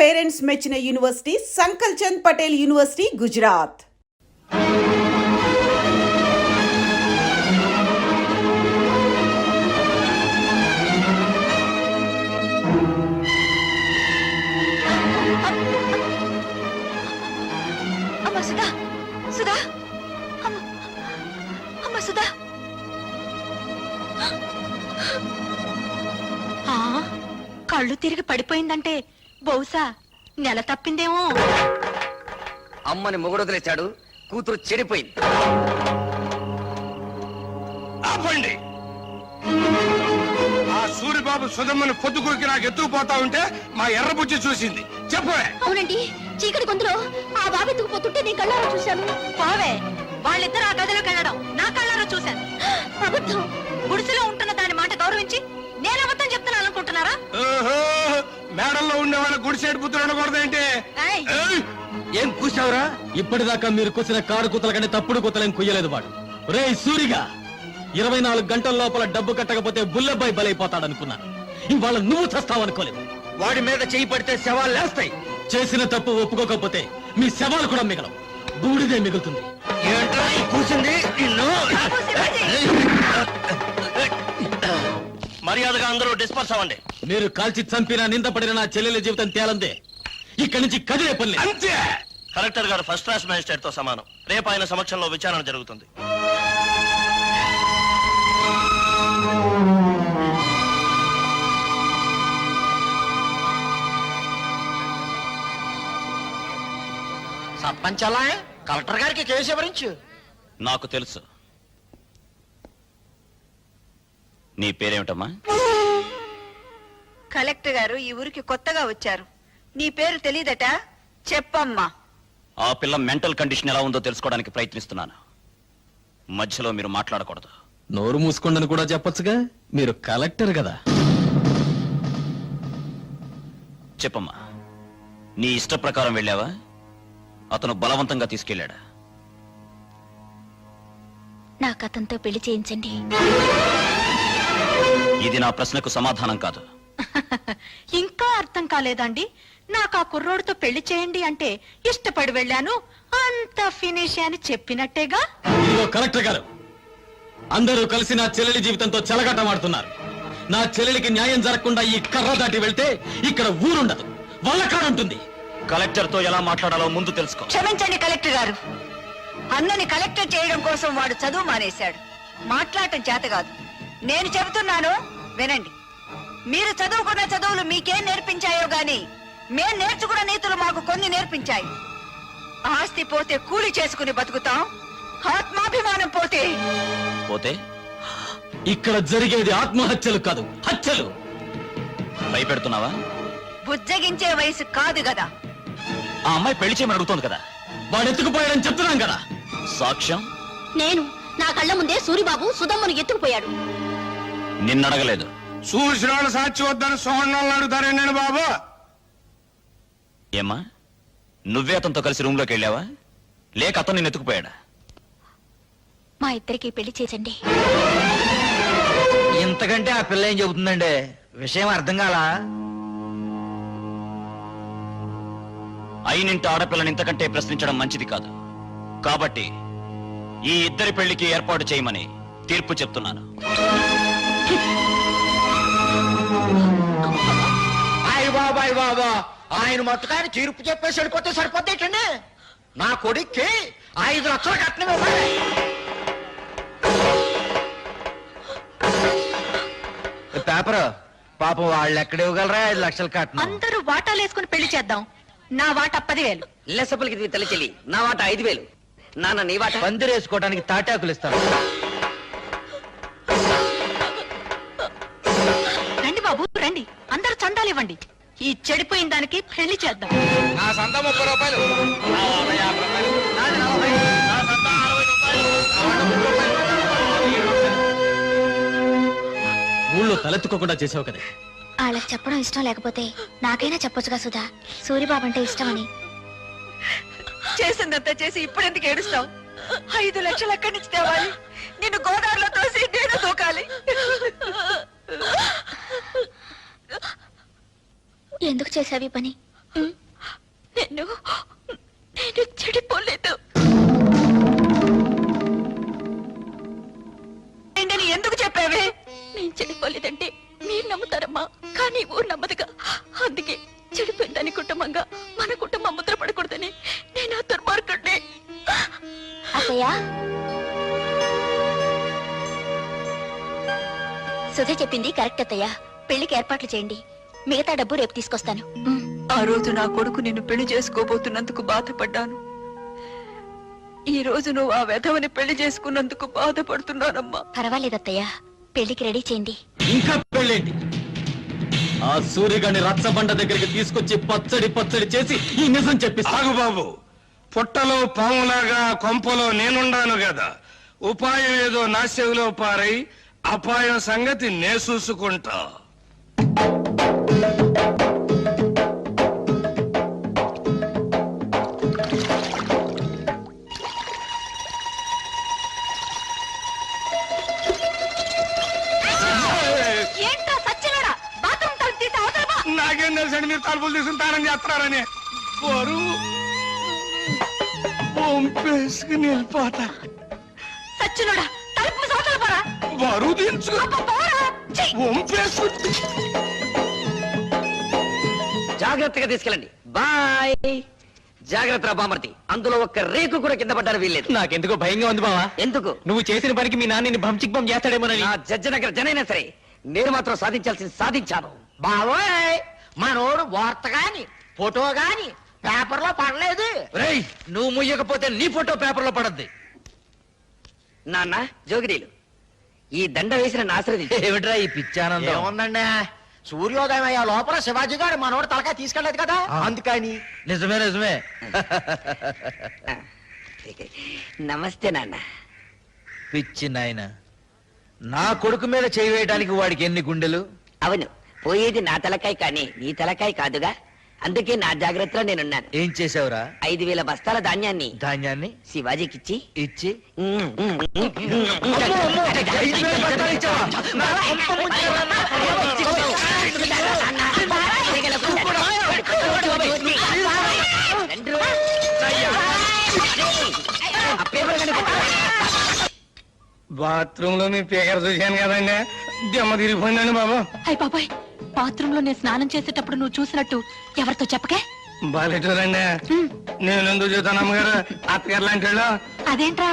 Parents మెచ్చిన university సంకల్ Chand Patel university Gujarat. కళ్ళు తిరిగి పడిపోయిందంటే బహుశా నెల తప్పిందేమో. అమ్మని మొగుడొదిలేశాడు, కూతురు చెడిపోయింది. ఆపండి. ఆ సూరిబాబు సుధమ్మని పొద్దుకూరికి నాకు ఎత్తుకుపోతా ఉంటే మా ఎర్రబుజ్జి చూసింది. చెప్పవే. అవునండి, చీకటి గొంతులో ఆ బాబు ఎత్తుకుపోతుంటే నేను కళ్ళారా చూశాను. పోవే, వాళ్ళిద్దరు ఆ గదిలోకి వెళ్ళడం నా కళ్ళారా చూశాను. అబద్ధం. గుడిసెలో ఉంటున్న దాని మాట గౌరవించి నేను అబద్ధం చెప్తున్నాను అనుకుంటున్నారా? మేడల్లో ఉండే వాళ్ళ గుడిసేడు పుత్రుడు ఉండకూడదేంటి? ఏం కూసావురా? ఇప్పటిదాకా మీరు కూసిన కారు కూతల కంటే తప్పుడు కూతలేం కుయ్యలేదు వాడు. రే సూరిగా, 24 గంటల లోపల డబ్బు కట్టకపోతే బుల్లబ్బాయి బలైపోతాడనుకున్నాను. ఇవాళ నువ్వు చస్తావనుకోలేదు. వాడి మీద చేయి పడితే శవాలు లేస్తాయి. చేసిన తప్పు ఒప్పుకోకపోతే మీ శవాలు కూడా మిగలవు, బూడిదే మిగులుతుంది. ఏంట్రా కూసింది? మర్యాదగా అందరూ డిస్పర్స్ అవ్వండి. మీరు కాల్చి చంపిన నిందపడిన నా చెల్లెల జీవితం తేలందే. ఇక్కడి నుంచి కదిలే పని అంతే. కలెక్టర్ గారు ఫస్ట్ క్లాస్ మేజిస్ట్రేట్ తో సమానం. రేపు ఆయన సమక్షంలో విచారణ జరుగుతుంది. సర్పంచ్ అలా కలెక్టర్ గారికి కేసు వివరించు. నాకు తెలుసు. నీ పేరేమిటమ్మా? కలెక్టర్ గారు ఈ ఊరికి కొత్తగా వచ్చారు. నీ పేరు తెలీదట? చెప్పమ్మా. ఆ పిల్ల మెంటల్ కండిషన్ ఎలా ఉందో తెలుసుకోవడానికి ప్రయత్నిస్తున్నాను. మధ్యలో మీరు మాట్లాడకూడదు. నోరు మూసుకోండని కూడా చెప్పొచ్చుగా, మీరు కలెక్టర్ కదా. చెప్పమ్మా, నీ ఇష్ట ప్రకారం వెళ్ళావా? అతను బలవంతంగా తీసుకెళ్ళాడా? నాకు అతనితో పెళ్లి చేయించండి. ఇది నా ప్రశ్నకు సమాధానం కాదు. ఇంకా అర్థం కాలేదండి? నాకు ఆ కుర్రోడితో పెళ్లి చేయండి అంటే ఇష్టపడి వెళ్ళాను, అంత ఫినిష్ అని చెప్పినట్టేగా. ఇదిగో కలెక్టర్ గారు, అందరూ కలిసి నా చెల్లెలి జీవితంతో చెలగాటమాడుతున్నారు. నా చెల్లెలికి న్యాయం జరగకుండా ఈ కర్ర దాటి వెళ్తే ఇక్కడ ఊరుండదు, వల్లకాడుంటుంది. కలెక్టర్ తో ఎలా మాట్లాడాలో ముందు తెలుసుకో. క్షమించండి కలెక్టర్ గారు, అన్నని కలెక్టర్ చేయడం కోసం వాడు చదువు మానేశాడు. మాట్లాడటం చేత కాదు. నేను చెబుతున్నాను వినండి. మీరు చదువుకున్న చదువులు మీకేం నేర్పించాయో గాని మేం నేర్చుకున్న నీతులు మాకు కొన్ని నేర్పించాయి. ఆస్తి పోతే కూలి చేసుకుని బతుకుతాం, ఆత్మాభిమానం పోతే పోతే ఇక్కడ జరిగేది ఆత్మహత్యలు కాదు, హత్యలు. భయపెడుతున్నావా? బుజ్జగించే వయసు కాదు కదా. ఆ అమ్మాయి పెళ్లి చేయమని అడుగుతోంది కదా. వాడు ఎత్తుకుపోయాడని చెప్తున్నాం కదా. సాక్ష్యం? నేను నా కళ్ళ ముందే సూరిబాబు సుధమ్మను ఎత్తుకుపోయాడు. నిన్నడగలేదు. చూసిన వాళ్ళు సాక్షి వద్దని సోహన్నాళ్ళు అడుగుతారేండి బాబు? ఏమ్మా, నువ్వే అతనితో కలిసి రూమ్ లోకి వెళ్ళావా, లేక అతను నిన్ను ఎత్తుకుపోయాడా? మా ఇద్దరికి పెళ్లి చేసండి. ఇంతకంటే ఆ పిల్ల ఏం చెబుతుందండి? విషయం అర్థం కాలా? అయినింటి ఆడపిల్లని ఇంతకంటే ప్రశ్నించడం మంచిది కాదు. కాబట్టి ఈ ఇద్దరి పెళ్లికి ఏర్పాటు చేయమని తీర్పు చెప్తున్నాను. బాబాయ్ బాబా, ఆయన మొత్తకాయని తీర్పు చెప్పేసి వెళ్ళిపోతే సరిపోతేటండి. నా కొడుక్కి 5 లక్షలు కట్నం ఇవ్వాలి. పేపర్ పాపం వాళ్ళు ఎక్కడ ఇవ్వగలరా 5 లక్షలు కట్నం? అందరూ వాటాలు వేసుకుని పెళ్లి చేద్దాం. నా వాట 10,000. లెసపలికి తల్లి చెల్లి, నా వాట 5,000. నాన్న నీ వాట? పందిరేసుకోవడానికి తాటాకులు ఇస్తాను. రండి బాబు రండి, అందరూ చందాలు ఇవ్వండి. ఈ చెడిపోయిన దానికి పెళ్లి చేద్దాం. నా సంత 30 రూపాయలు. ఊళ్ళో తలెత్తుకోకుండా చేసావు కదా. వాళ్ళకి చెప్పడం ఇష్టం లేకపోతే నాకైనా చెప్పొచ్చుగా సుధా, సూరిబాబు అంటే ఇష్టమని. చేసిందంతా చేసి ఇప్పుడెందుకు ఏడుస్తావు? 5 లక్షలు ఎక్కడి నుంచి తేవాలి? నిన్ను గోదావరిలో తోసి నేను దూకాలి. ఎందుకు చేసావి పని? నేను చెడిపోలేదు. ఏంటని ఎందుకు చెప్పావే? నేను చెడిపోలేదంటే మీరు నమ్ముతారమ్మా, కానీ ఊరు నమ్మదుగా. అందుకే చెడిపోయిందని కుటుంబంగా మన కుటుంబం ముద్ర పడకూడదని నేను ఆ దుర్మార్గుడిని. అత్తయ్య, సుధ చెప్పింది కరెక్ట్ అత్తయ్య. పెళ్లికి ఏర్పాట్లు చేయండి, మిగతా డబ్బు రేపు తీసుకొస్తాను. ఆ రోజు నా కొడుకు నిన్ను పెళ్లి చేసుకోబోతున్నందుకు బాధపడ్డాను. ఈ రోజు నువ్వు ఆ వెధవని పెళ్లి చేసుకున్నందుకు బాధపడుతున్నానమ్మా. పర్వాలేదు అత్తయ్య, పెళ్లికి రెడీ చేయండి. ఇంకా పెళ్ళేంటి? ఆ సూర్యగాని రచ్చబండ దగ్గరికి తీసుకొచ్చి పచ్చడి చేసి ఈ నిజం చెప్పిస్తా. ఆగు బాబు, పుట్టలో పాములాగా కొంపలో నేనుండాను కదా, ఉపాయం ఏదో నా చెవిలో పారై అపాయం సంగతి నే చూసుకుంటా. ఏంటో సచ్చినోడా, బాత్రూమ్ తలుపు తీసి అవతల పో. నాకేం తెలుసండి మీరు తలుపులు తీసుకుని తానం చేస్తున్నారని. బరువు పంపేసుకుని వెళ్ళిపోతా. సచ్చినోడా, తలుపు మూసి అవతల పోరా. బరువు దించు అబ్బా, పోరా. ఛీ! పంపేసుకు. జాగ్రత్తగా తీసుకెళ్ళండి. బాయ్. జాగ్రత్త రా బామర్తి, అందులో ఒక్క రేకు కూడా కింద పడ్డారు వీల్లేదు. నాకెందుకో భయంగా ఉంది బావా. ఎందుకు? నువ్వు చేసిన పనికి మీ నాన్నని భంచిక్ బం చేస్తాడేమోనని. నా జడ్జనగర జనైనా సరే నేను మాత్రం సాధించాల్సింది సాధించాను. బావోయ్, మనోడు వార్త గాని ఫోటో గాని పేపర్ లో పడలేదు. రేయ్, నువ్వు ముయ్యకపోతే నీ ఫోటో పేపర్ లో పడద్ది. నాన్న జోగిడీలు, ఈ దండ వేసిన ఆశ్రది ఏమిట్రా ఈ పిచ్చానందం? ఏముందండి, సూర్యోదయం అయ్యే లోపల శివాజీ గారు మనోడు తలకాయ తీసుకెళ్లేదు కదా, అందుకని. నిజమే నిజమే. నమస్తే నాన్న. పిచ్చి నాయన, నా కొడుకు మీద చేయి వేయడానికి వాడికి ఎన్ని గుండెలు? అవును, పోయేది నా తలకాయ కానీ నీ తలకాయ కాదుగా, అందుకే నా జాగ్రత్తలో నేనున్నాను. ఏం చేసావురా? 5,000 బస్తాల ధాన్యాన్ని ధాన్యాన్ని శివాజీకిచ్చి ఇచ్చి 5,000 బస్తాలు ఇచ్చావా? నా కొంప ముంచేవా? బాత్రూమ్ లో మీ పేకర చూశాను కదండి, దెమ్మ తిరిగిపోయిందండి బాబు. అయ్య బాబాయ్, బాత్రూమ్ లో నేను స్నానం చేసేటప్పుడు నువ్వు చూసినట్టు ఎవరితో చెప్పకే. బాలేటోరండి, నేను ఎందుకు చూస్తాను అమ్మగారు, అత్తగారు లాంటి వాళ్ళు. అదేంట్రా,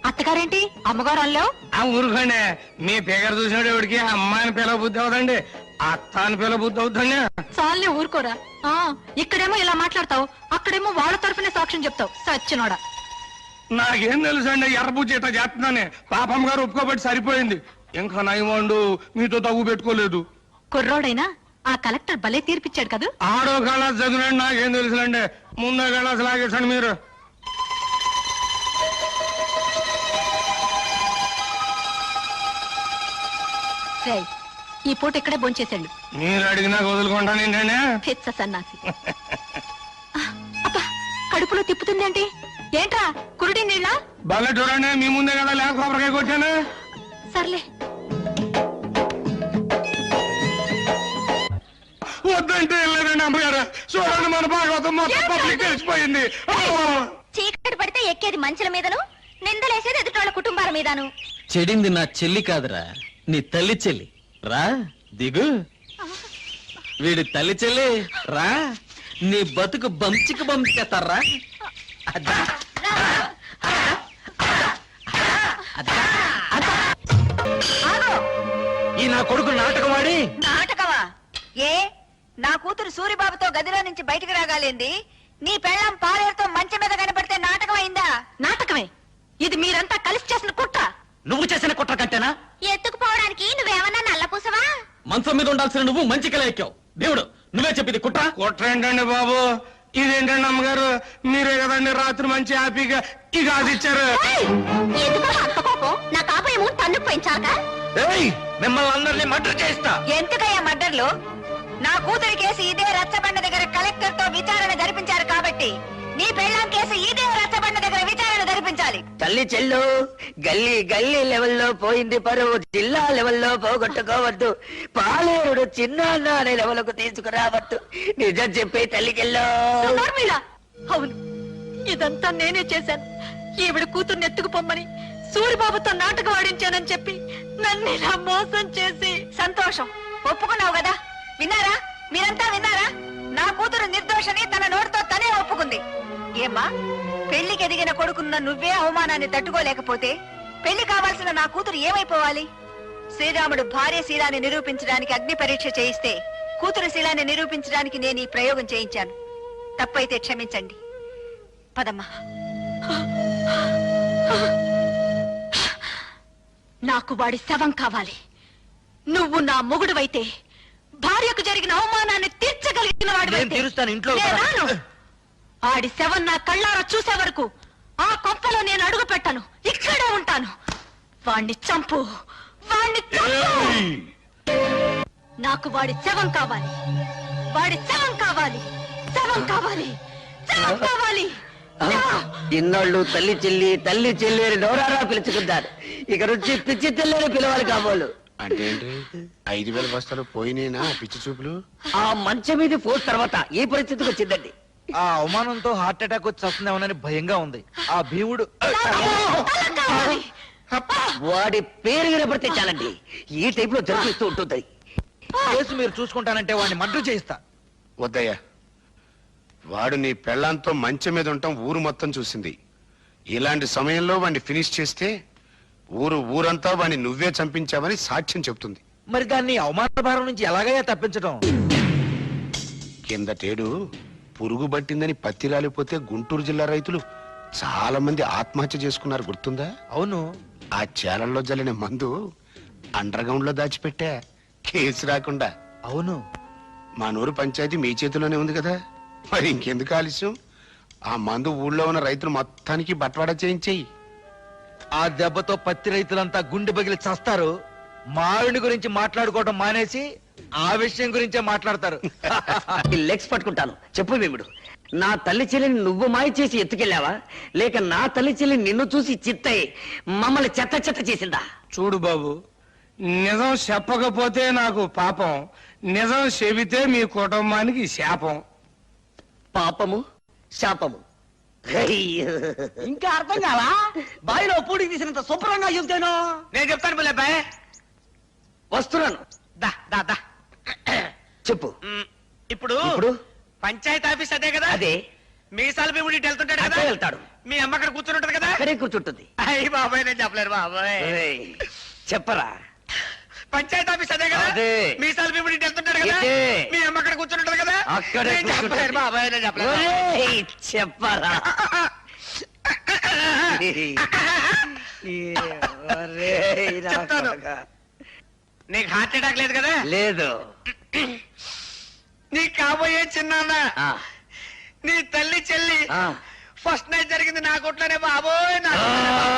అత్తగారేంటి అమ్మగారు అల్లావు? ఆ ఊరుకోండి, మీ పేకర చూసినాడు ఎవడికి అమ్మాయిని పిల్ల బుద్ధి అవుతండి, అత్త అని పిల్ల బుద్ధి అవుతుంది. చాలే ఊరుకోరా. ఇక్కడేమో ఇలా మాట్లాడతావు, అక్కడేమో వాళ్ళ తరఫునే సాక్ష్యం చెప్తావు. సచ్చినోడా. నాకేం తెలుసు అండి, ఎర్రబుజ్జి ఇట్లా చేస్తున్నానే, పాపం గారు ఒప్పుకోబట్టి సరిపోయింది. ఇంకా నయమండు మీతో తగ్గు పెట్టుకోలేదు. కుర్రోడైనా ఆ కలెక్టర్ భలే తీర్పిచ్చాడు కదా. ఆడో కళాస్ చదివినండి, నాకేం తెలుసులండి, ముందో కళాస్ లాగేసండి మీరు. ఈ పూట ఇక్కడే భోంచేసాడు. మీరు అడిగినా వదులుకుంటాను ఏంటండి. పిచ్చ సన్నాసి. అబ్బా, కడుపులో తిప్పుతుందేంటి? ఏంట్రా కురుడి నీళ్ళ? భలే చూడండి, మీ ముందే కదా లేక కొబ్బరికాయ కొట్టాను. సర్లే. వద్దంటే వెళ్ళలేదండి అమ్మగారు. చూడండి, మన భాగవతం మొత్తం పబ్లిక్ తెలిసిపోయింది. చీకటి పడితే ఎక్కేది మంచుల మీదను, నిందలేసేది ఎదుటోళ్ళ కుటుంబాల మీదను. చెడింది నా చెల్లి కాదురా, నీ తల్లి చెల్లి. రా దిగు. వీడి తల్లి చెల్లి రా, నీ బతుకు బంచికి బంచేస్తారా. ఈ నా కొడుకు నాటకమాడి. నాటకమా? ఏ, నా కూతురు సూరిబాబుతో గదిలో నుంచి బయటికి రాగాలింది, నీ పెళ్ళం పాలేరుతో మంచం మీద కనపడితే నాటకం అయిందా? నాటకమే. ఇది మీరంతా కలిసి చేసిన కుట్ర. నువ్వు చేసిన కుట్ర కంటేనా? ఎత్తుకుపోవడానికి నువ్వేమన్నా నల్లపూసవా? మంచం మీద ఉండాల్సిన నువ్వు మంచి కల ఎక్కావు. దేవుడు, నువ్వే చెప్పింది కుట్ర. కుట్ర ఏంటండి బాబు, ఇదేంటండి అమ్మగారు, మీరే కదండి రాత్రి మంచి హ్యాపీగా ఈ గాజు ఇచ్చారు. ఎందుకు అంత కోపం? నా కాపేమో తన్ను పెంచాక మిమ్మల్ని అందరినీ మర్డర్ చేస్తా. ఎందుకయ్యా మర్డర్లు? నా కూతురి కేసు ఇదే రచ్చబండ దగ్గర కలెక్టర్ తో విచారణ జరిపించారు కాబట్టి నీ పెళ్ళాం కేసు ఇదే రచ్చబండ దగ్గర విచారణ జరిపించాలి. తల్లి చెల్లు గల్లీ గల్లీ లెవెల్లో పోయింది పరువు, జిల్లా లెవెల్లో పోగొట్టుకోవద్దు, పాలేరుడు చిన్న అనే లెవెల్కు తీసుకురావద్దు, నిజం చెప్పే తల్లి చెల్లు. నోర్మిళా! అవును, ఇదంతా నేనే చేశాను. ఈవిడ కూతుర్ని ఎత్తుకుపోమ్మని సూరిబాబుతో నాటకం ఆడించానని చెప్పి నన్ను ఇలా మోసం చేసి. సంతోషం, ఒప్పుకున్నావు కదా. విన్నారా, మీరంతా విన్నారా? నా కూతురు నిర్దోషని తన నోటితో తనే ఒప్పుకుంది. ఏమ్మా, పెళ్లికి ఎదిగిన కొడుకున్న నువ్వే అవమానాన్ని తట్టుకోలేకపోతే పెళ్లి కావాల్సిన నా కూతురు ఏమైపోవాలి? శ్రీరాముడు భార్య శీలాన్ని నిరూపించడానికి అగ్ని పరీక్ష చేయిస్తే కూతురు శీలాన్ని నిరూపించడానికి నేను ఈ ప్రయోగం చేయించాను. తప్పైతే క్షమించండి. పదమ్మా. నాకు వాడి శవం కావాలి. నువ్వు నా మొగుడువైతే భార్యకు జరిగిన అవమానాన్ని తీర్చగలిగిన నేను వాడివైతే తీరుస్తాను, ఇంట్లో నేను రాను. ఆడి శవం నా కళ్ళారా చూసే వరకు ఆ కొంపలో నేను అడుగు పెట్టను. ఇక్కడే ఉంటాను. వాణ్ణి చంపు, వాణ్ణి చంపు. నాకు వాడి శవం కావాలి. వాడి శవం కావాలి. శవం కావాలి. శవం కావాలి. ఇన్నాళ్ళు తల్లి చెల్లి అని నోరారా పిలుచుకుంటారు, ఇక నుంచి పిచ్చి తెల్లని పిలవాలి కాబోలు. అంటే ఏంటి? 5,000 బస్తాలు పోయినేనా పిచ్చి చూపులు? ఆ మంచం మీద ఫోర్స్ తర్వాత ఈ పరిస్థితికి వచ్చిందండి. ఆ అవమానంతో హార్ట్ అటాక్ వచ్చి వస్తుందేమోనని భయంగా ఉంది. ఆ భీముడు తల కావాలి. వాడి పేరు వినపడితే చాలండి, ఈ టైప్ లో జరిపిస్తూ ఉంటుంది. కేసు మీరు చూసుకుంటానంటే వాడిని మర్డర్ చేయిస్తా. వద్దయ్యా, వాడు నీ పెళ్ళాంతో మంచం మీద ఉండటం ఊరు మొత్తం చూసింది. ఇలాంటి సమయంలో వాడిని ఫినిష్ చేస్తే ఊరంతా వాడిని నువ్వే చంపించావని సాక్ష్యం చెప్తుంది. మరి దాన్ని అవమాన భారం నుంచి ఎలాగయ్యా తప్పించడం? కిందటేడు పురుగు పట్టిందని పత్తి రాలిపోతే గుంటూరు జిల్లా రైతులు చాలా మంది ఆత్మహత్య చేసుకున్నారు, గుర్తుందా? అవును. ఆ చేలల్లో జల్లిన మందు అండర్ గ్రౌండ్ లో దాచిపెట్టా, కేసు రాకుండా. అవును. మా నూరు పంచాయతీ మీ చేతిలోనే ఉంది కదా, మరి ఇంకెందుకు ఆలస్యం? ఆ మందు ఊళ్ళో ఉన్న రైతులు మొత్తానికి బట్వాడా చేయించేయి. ఆ దెబ్బతో పత్తి రైతులంతా గుండె బగిలి చస్తారు. మావిడి గురించి మాట్లాడుకోవడం మానేసి ఆ విషయం గురించే మాట్లాడతారు. ఈ లెగ్స్ పట్టుకుంటాను. చెప్పు భీముడు, నా తల్లి చెల్లిని నువ్వు మాయ చేసి ఎత్తుకెళ్ళావా, లేక నా తల్లి చెల్లి నిన్ను చూసి చిత్తయి మమ్మల్ని చెత్త చెత్త చేసిందా? చూడు బాబు, నిజం చెప్పకపోతే నాకు పాపం, నిజం చెబితే మీ కుటుంబానికి శాపం. పాపము శాపము ఇంకా అర్థం కాలా? బావిలో పూడికి తీసినంత శుభ్రంగా చెబుతాను. నేను చెప్తాను బుల్లెబ్బాయ్. వస్తున్నాను. దా దా దా. చెప్పు. ఇప్పుడు ఇప్పుడు పంచాయతీ ఆఫీస్ అదే కదా? అదే. మీసాల భీముడి వెళ్తుంటాడు కదా? అక్కడే వెళ్తాడు. మీ అమ్మ అక్కడ కూర్చుని ఉంటది కదా? అక్కడే కూర్చుంటుంది. అయ్యి బాబాయ్, నేను చెప్పలేరు బాబాయ్. ఏయ్, చెప్పరా. పంచాయతీ ఆఫీస్ అదే కదా? అదే. మీసాల భీముడి వెళ్తుంటాడు కదా? ఇదే. మీ అమ్మ అక్కడ కూర్చుని ఉంటది కదా? అక్కడే నేను చెప్పలేరు కూర్చుంటుంది. బాబాయ్, నేను చెప్పలేరు. ఒరేయ్, చెప్పరా. ఒరేయ్, నా చెప్తాను. కొడకా. నీకు హార్ట్ అటాక్ లేదు కదా? లేదు. నీ కాబోయే చిన్నాన్న, ఆ, నీ తల్లి చెల్లి ఆ. ఫస్ట్ నైట్ జరిగింది నా కొట్లోనే బాబోయ్, నా కొట్లోనే బాబోయ్.